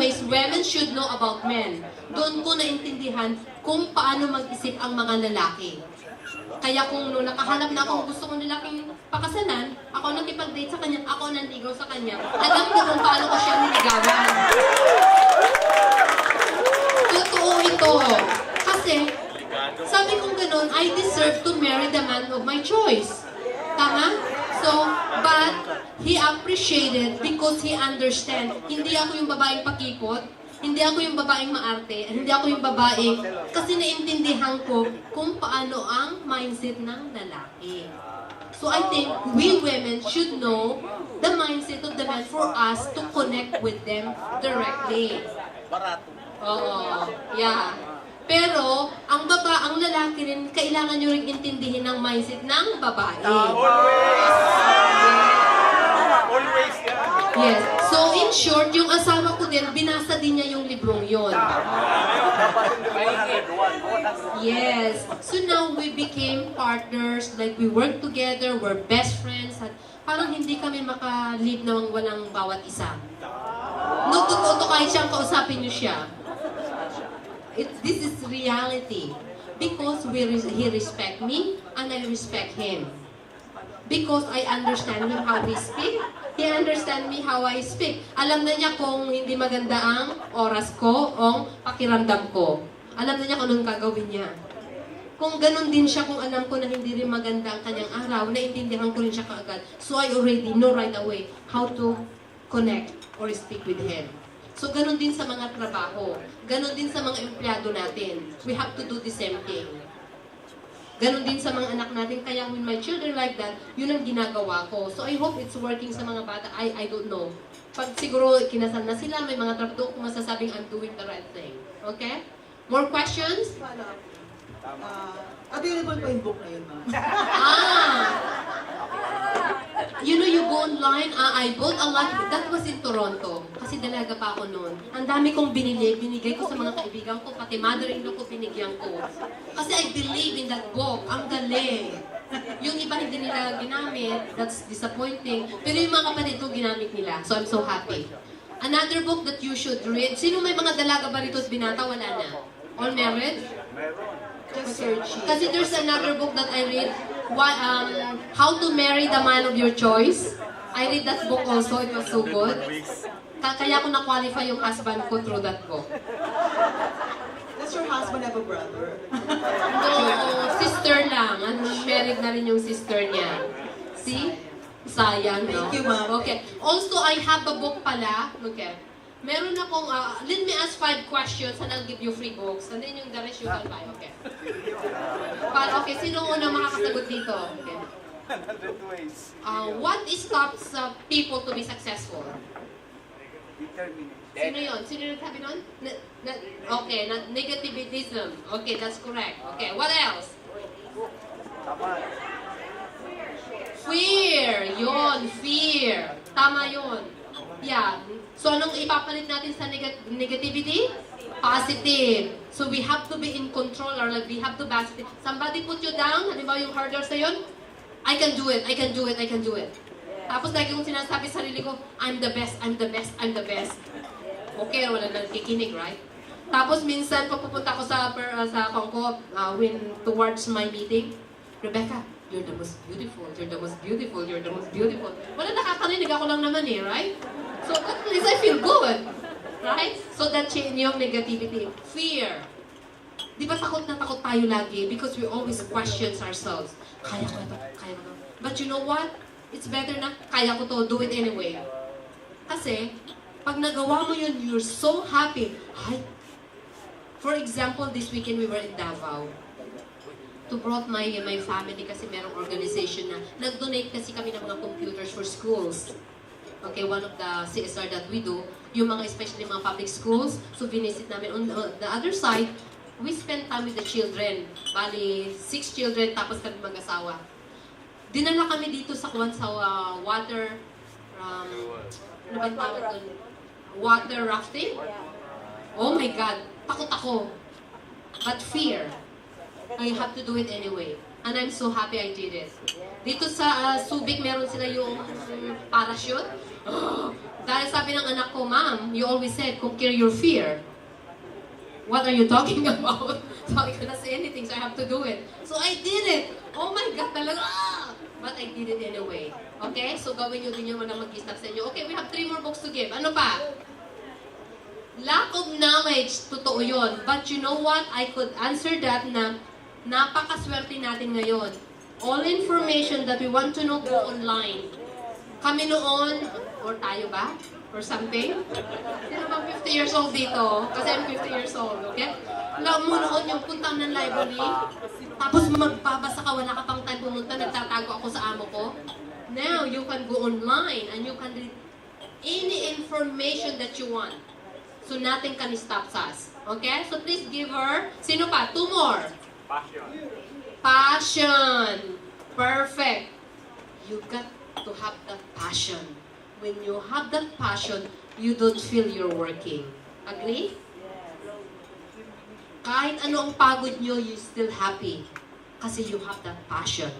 Ways Women Should Know About Men. Doon ko naintindihan kung paano mag-isip ang mga lalaki. Kaya kung nakahanap na ako gusto kong lalaking pakasalan, ako nakipag-date sa kanya, ako nanligaw sa kanya, alam ko kung paano ko siya niligawan. Totoo ito. Kasi, sabi kong ganun, I deserve to marry the man of my choice. Tama? So, but he appreciated because he understand. Hindi ako yung babaeng pakipot, hindi ako yung babaeng maarte, hindi ako yung babaeng kasi naintindihan ko kung paano ang mindset ng lalaki. So I think we women should know the mindset of the man for us to connect with them directly. Oo. Yeah. Pero, ang lalaki rin, kailangan nyo rin intindihin ang mindset ng babae. Always. Yes. So, in short, yung asawa ko din, binasa din niya yung librong yon. Yes. So now, we became partners, like we work together, we're best friends, at parang hindi kami maka-live na walang bawat isa. No, totoo kahit siyang kausapin niyo siya. This is reality. Because he respect me, and I respect him. Because I understand him how he speak, he understand me how I speak. Alam na niya kung hindi maganda ang oras ko o pakiramdam ko. Alam na niya kung anong gagawin niya. Kung ganun din siya, kung alam ko na hindi rin maganda ang kanyang araw, naintindihan ko rin siya kaagad. So I already know right away how to connect or speak with him. So, ganun din sa mga trabaho. Ganun din sa mga empleyado natin. We have to do the same thing. Ganon din sa mga anak natin. Kaya when my children like that, yun ang ginagawa ko. So I hope it's working sa mga bata. I don't know. Pag siguro kinasal na sila, may mga trabaho kung masasabing I'm doing the right thing. Okay? More questions? Available pa yung book na yun, ma'am. You know, you go online, I bought a lot, that was in Toronto, kasi dalaga pa ako noon. Ang dami kong binigay ko sa mga kaibigan ko, pati mother-in-law ko binigyan ko. Kasi I believe in that book, ang galing. Yung iba hindi nila ginamit, that's disappointing. Pero yung mga kapatid ko ginamit nila, so I'm so happy. Another book that you should read, sino may mga dalaga ba rito at binata? Wala na. All married? Just search. Kasi there's another book that I read, How to Marry the Man of Your Choice. I read that book also, it was so good. Kaya ako na-qualify yung husband ko through that book. Does your husband have a brother? No, sister lang. Married na rin yung sister niya. See? Sayang, no? Thank you, ma'am. Okay. Also, I have a book pala. Okay. Meron akong, let me ask 5 questions and I'll give you free books. And then yung the rest you can buy. Okay. Okay, sino una makakasagot dito? Okay. 100 ways. What stops people to be successful? Determination. Sino yun? Sino yung sabi nun? Okay, negativism. Okay, that's correct. Okay, what else? Tama. Fear. Yun, fear. Tama yun. Yeah. So, anong ipapalit natin sa negativity? Positive. So, we have to be in control or like we have to positive. Somebody put you down, halimbawa yung hurdles na yun, I can do it, I can do it, I can do it. Tapos lagi kong sinasabi sa sarili ko, I'm the best, I'm the best, I'm the best. Okay, wala nang kikinig, right? Tapos minsan, pag pupunta ko sa Kongko, when towards my meeting, Rebecca, you're the most beautiful, you're the most beautiful, you're the most beautiful. Wala nakakarinig, ako lang naman eh, right? So at least I feel good. Right? So that change yung negativity. Fear. Di ba takot na takot tayo lagi? Because we always question ourselves. Kaya ko ito, kaya ko ito. But you know what? It's better na, kaya ko to, do it anyway. Kasi, pag nagawa mo yun, you're so happy. Ay, for example, this weekend we were in Davao. To brought my family kasi merong organization na nag-donate kasi kami ng mga computers for schools. Okay, one of the CSR that we do, yung mga especially mga public schools, so visit namin. On the other side, we spend time with the children. Bali, 6 children, tapos kami mag-asawa. Dinala kami dito sa water, ano ba tawag doon? Water rafting? Oh my God, takot ako. But fear, I have to do it anyway. And I'm so happy I did it. Dito sa Subic, meron sila yung parachute. Dahil sabi ng anak ko, Ma'am, you always said, conquer your fear. What are you talking about? So I cannot say anything, so I have to do it. So I did it. Oh my God, talaga. But I did it anyway. Okay? So gawin nyo din yung walang mag-stop sa inyo. Okay, we have 3 more books to give. Ano pa? Lack of knowledge, totoo yun. But you know what? I could answer that na napakaswerte natin ngayon. All information that we want to know, go online. Kami noon, or tayo ba? Or something? Sino bang 50 years old dito? Kasi I'm 50 years old, okay? Alam mo noon yung punta ng library, tapos magbabasa ka, wala ka pang time pumunta, nagtatago ako sa amo ko. Now, you can go online and you can read any information that you want. So nothing can stop us. Okay? So please give her, sino pa? 2 more. Passion. Passion. Perfect. You got to have that passion. When you have that passion, you don't feel you're working. Agree? Kahit ano ang pagod nyo, you still happy. Kasi you have that passion.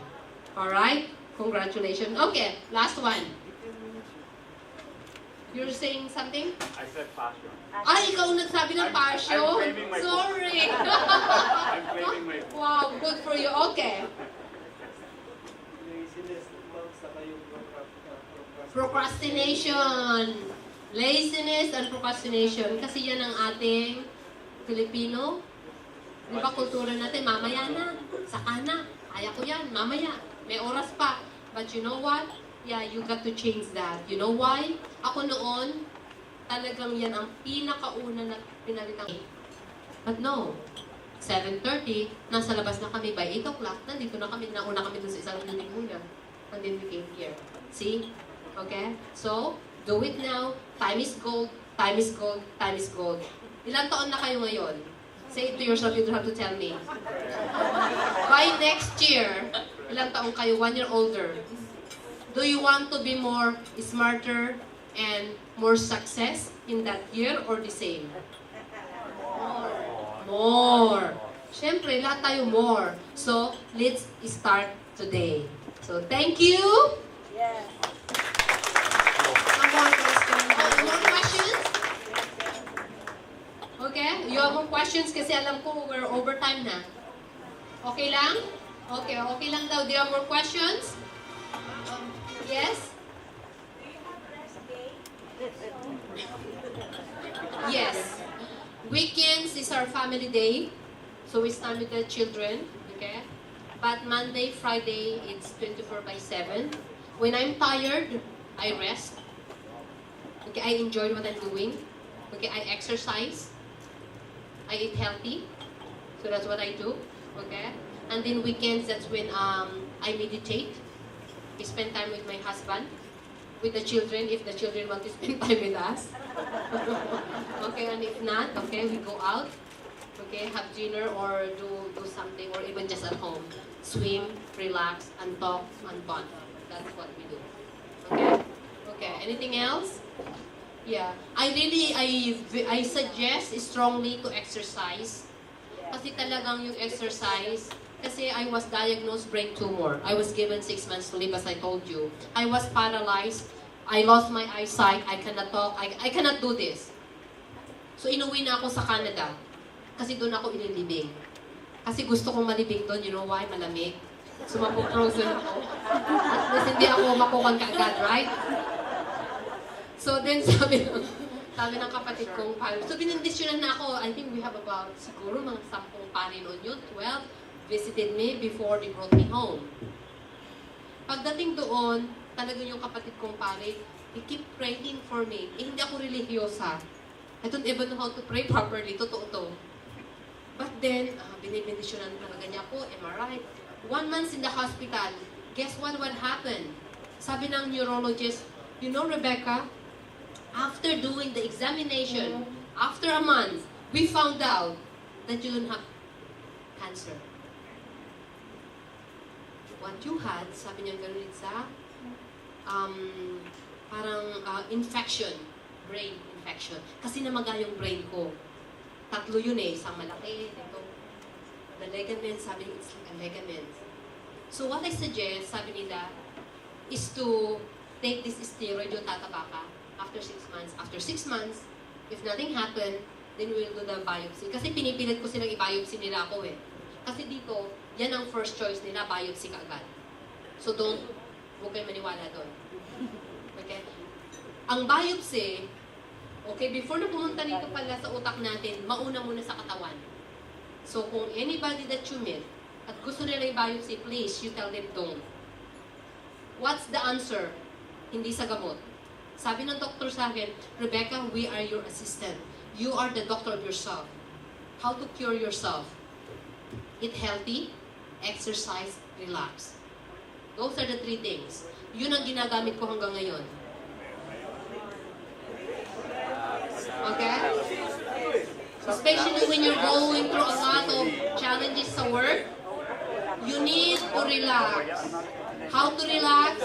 Alright? Congratulations. Okay, last one. You're saying something? I said passion. Ay, ikaw nagsabi ng passion. I'm claiming my Sorry. I'm claiming my Wow, good for you. Okay. Procrastination. Laziness and procrastination. Kasi yan ang ating Filipino. Di ba kultura natin, mamaya na, saka na, kaya ko yan, mamaya, may oras pa. But you know what? Yeah, you got to change that. You know why? Ako noon, talagang yan ang pinakauna na pinalitan. But no, 7:30, nasa labas na kami by 8 o'clock, nandito na kami, nauna kami dun sa isang meeting muna. And then we came here. See? Okay? So, do it now. Time is gold. Time is gold. Time is gold. Ilang taon na kayo ngayon? Say it to yourself, you don't have to tell me. By next year, ilang taon kayo? 1 year older. Do you want to be more smarter and more success in that year or the same? More. Siyempre, lahat tayo more. So, let's start today. So, thank you. More questions. More questions? Okay? You have more questions kasi alam ko we're overtime na. Okay lang? Okay, okay lang daw. Do you have more questions? Yes? Yes. Weekends is our family day. So we stand with the children. Okay? But Monday, Friday, it's 24/7. When I'm tired, I rest. Okay, I enjoy what I'm doing. Okay, I exercise. I eat healthy. So that's what I do. Okay? And then weekends, that's when I meditate. We spend time with my husband, with the children, if the children want to spend time with us. Okay, and if not, okay, we go out. Okay, have dinner or do something, or even just at home. Swim, relax, and talk, and bond. That's what we do. Okay? Okay, anything else? Yeah. I suggest strongly to exercise. Kasi talagang yung exercise, kasi I was diagnosed brain tumor. I was given 6 months to live, as I told you. I was paralyzed. I lost my eyesight. I cannot talk. I cannot do this. So inuwi na ako sa Canada. Kasi doon ako ililibing. Kasi gusto kong malibing doon. You know why? Malamig. So mapo-frozen ako. At least hindi ako makukan kaagad, right? So then sabi ng kapatid kong pari. So binindisyonan na ako. I think we have about siguro mga 10 pari noon yun. 12 visited me before they brought me home. Pagdating doon, talagang yung kapatid kong pari, he keep praying for me. Eh, hindi ako religyosa. I don't even know how to pray properly. Totoo to. But then, binibindisyonan talaga niya ako. Am I right? 1 month in the hospital. Guess what happened? Sabi ng neurologist, you know, Rebecca, after doing the examination, after a month, we found out that you don't have cancer. What you had, sabi niya gano'n sa, parang infection, brain infection. Kasi namaga yung brain ko. 3 yun eh, isang malaki, ito. The ligament, sabi niya, it's like a ligament. So what I suggest, sabi nila, is to take this steroid, yung tataba ka, after 6 months. After 6 months, if nothing happened, then we'll do the biopsy. Kasi pinipilit ko silang i-biopsy nila ako eh. Kasi dito, yan ang first choice nila, biopsy ka agad. So huwag kayo maniwala doon. Okay? Ang biopsy, okay, before na pumunta dito pala sa utak natin, mauna muna sa katawan. So kung anybody that you meet, at gusto nila i-biopsy, please, you tell them don't. What's the answer? Hindi sa gamot. Sabi ng doktor sa akin, Rebecca, we are your assistant. You are the doctor of yourself. How to cure yourself? Eat healthy, exercise, relax. Those are the 3 things. Yun ang ginagamit ko hanggang ngayon. Okay? Especially when you're going through a lot of challenges sa work, you need to relax. How to relax?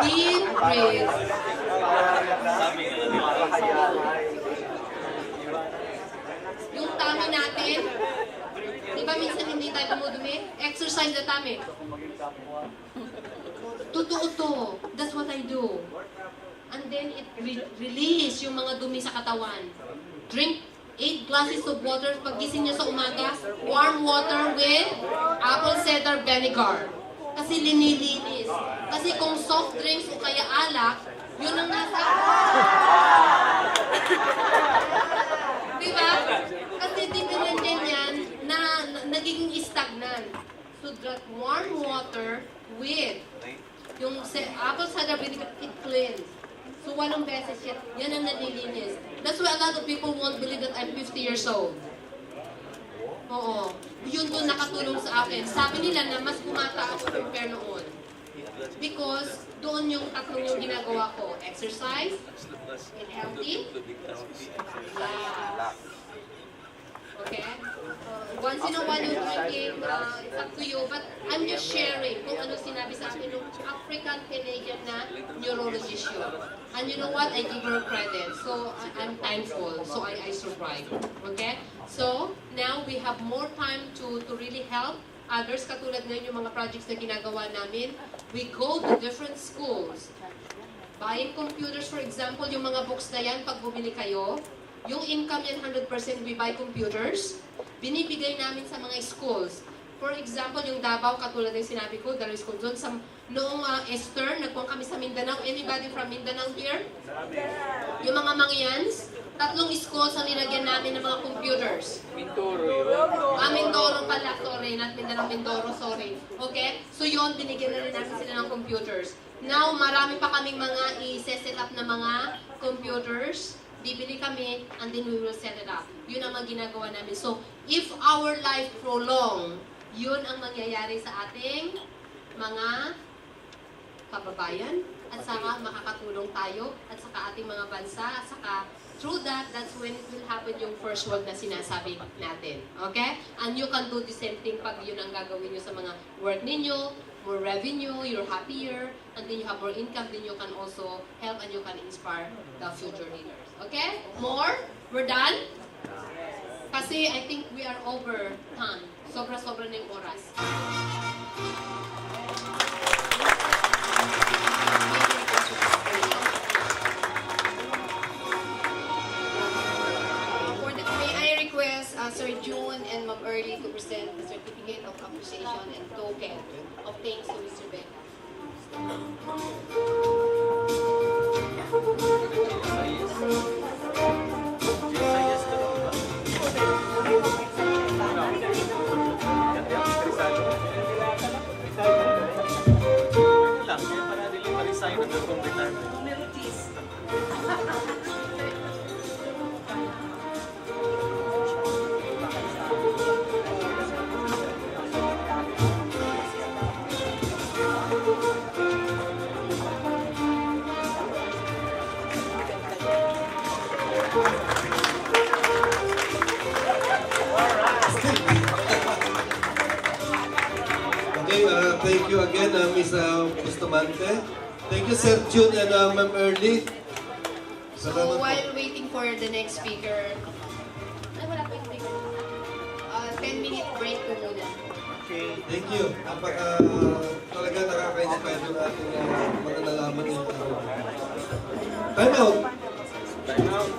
Deep breath. Yung tummy natin, di ba minsan hindi tayo dumudumi? Exercise the tummy. Totoo to. That's what I do. And then it release yung mga dumi sa katawan. Drink 8 glasses of water paggising niyo sa umaga. Warm water with apple cider vinegar. Kasi linilinis. Kasi kung soft drinks o kaya alak, yun ang nasa... Diba? Kasi dependent yan na nagiging stagnant. So drink warm water with yung apple cider vinegar, it cleans. So 8 beses yan ang nalilinis. That's why a lot of people won't believe that I'm 50 years old. Oo. Yun doon nakatulong sa akin. Sabi nila na mas bumata ako compare noon. Because doon yung tatlong yung ginagawa ko. Exercise, eat healthy, relax. Okay? Once in a while yung drinking, it's up to you. But I'm just sharing kung ano sinabi sa akin ng African-Canadian na neurologist yun. And you know what? I give her credit. So I'm thankful. So I survived. Okay? So now we have more time to really help others. Katulad ngayon yung mga projects na ginagawa namin. We go to different schools. Buying computers, for example, yung mga books na yan, pag bumili kayo, yung income yan 100% we buy computers, binibigay namin sa mga schools. For example, yung Davao, katulad ng sinabi ko, there is school zone. Noong Easter, nagpuan kami sa Mindanao. Anybody from Mindanao here? Yung mga Mangyans, 3 schools ang nilagyan namin ng mga computers. Mindoro yun. Mindoro pala, sorry. Not Mindanao, Mindoro, sorry. Okay? So yun, binigyan na rin natin sila ng computers. Now, marami pa kaming mga i-set up na mga computers. Bibili kami, and then we will set it up. Yun ang mga ginagawa namin. So, if our life prolong, yun ang mangyayari sa ating mga kababayan, at saka makakatulong tayo, at saka ating mga bansa, at saka through that, that's when it will happen yung first world na sinasabi natin. Okay? And you can do the same thing pag yun ang gagawin nyo sa mga work ninyo, more revenue, you're happier, and then you have more income, then you can also help and you can inspire the future leaders. Okay? More? We're done? Kasi I think we are over time. Sobra-sobra na yung oras. May I request Sir June and Ma'am Early to present the certificate of appreciation and token of thanks to Mr. Becca. Okay, thank you again, Ms. Bustamante. Thank you, Sir June and Ma'am Early. So while waiting for the next speaker, ay wala pa yung speaker. 10-minute break po muna. Thank you. Talaga nakaka-inspire yung ating mga nalaman yung time out. Time out.